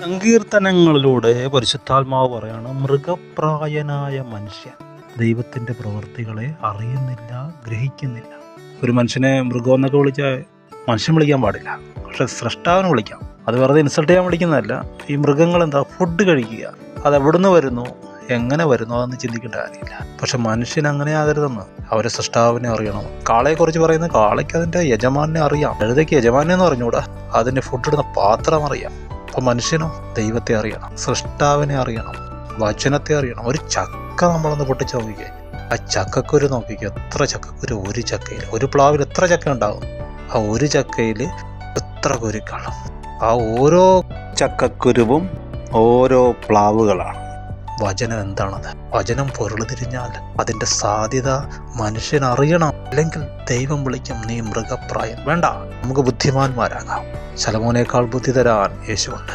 സങ്കീർത്തനങ്ങളിലൂടെ പരിശുദ്ധാത്മാവ് പറയാണ്, മൃഗപ്രായനായ മനുഷ്യൻ ദൈവത്തിൻ്റെ പ്രവൃത്തികളെ അറിയുന്നില്ല, ഗ്രഹിക്കുന്നില്ല. ഒരു മനുഷ്യനെ മൃഗം എന്നൊക്കെ വിളിച്ചാൽ മനുഷ്യൻ വിളിക്കാൻ പാടില്ല, പക്ഷെ സൃഷ്ടാവിനെ വിളിക്കാം. അത് വെറുതെ ഇൻസൾട്ട് ചെയ്യാൻ വിളിക്കുന്നതല്ല. ഈ മൃഗങ്ങൾ എന്താ ഫുഡ് കഴിക്കുക, അത് എവിടുന്ന് വരുന്നു, എങ്ങനെ വരുന്നു, അതൊന്നും ചിന്തിക്കേണ്ട കാര്യമില്ല. പക്ഷെ മനുഷ്യൻ അങ്ങനെ ആകരുതെന്ന്. അവരെ സൃഷ്ടാവിനെ അറിയണം. കാളയെക്കുറിച്ച് പറയുന്നത് കാളയ്ക്ക് അതിൻ്റെ യജമാനെ അറിയാം, കഴുതയ്ക്ക് യജമാനെ എന്ന് അറിഞ്ഞൂടാ, അതിൻ്റെ ഫുഡ് ഇടുന്ന പാത്രം അറിയാം. അപ്പോൾ മനുഷ്യനോ ദൈവത്തെ അറിയണം, സൃഷ്ടാവിനെ അറിയണം, വചനത്തെ അറിയണം. ഒരു ചക്ക നമ്മളൊന്ന് പൊട്ടിച്ച് നോക്കിക്കേ, ആ ചക്കക്കുരു നോക്കിക്കേ, എത്ര ചക്കക്കുരു ഒരു ചക്കയിൽ. ഒരു പ്ലാവിൽ എത്ര ചക്ക ഉണ്ടാകും? ആ ഒരു ചക്കയിൽ എത്ര കുരുക്കളും. ആ ഓരോ ചക്കക്കുരുവും ഓരോ പ്ലാവുകളാണ്. വചനം എന്താണത്? വചനം പൊരുൾ തിരിഞ്ഞാൽ അതിൻ്റെ സാധ്യത മനുഷ്യൻ അറിയണം. അല്ലെങ്കിൽ ദൈവം വിളിക്കും, നീ മൃഗപ്രായം. വേണ്ട, നമുക്ക് ബുദ്ധിമാന്മാരാകാം. ശലോമോനേക്കാൾ ബുദ്ധി തരാൻ യേശുവുണ്ട്.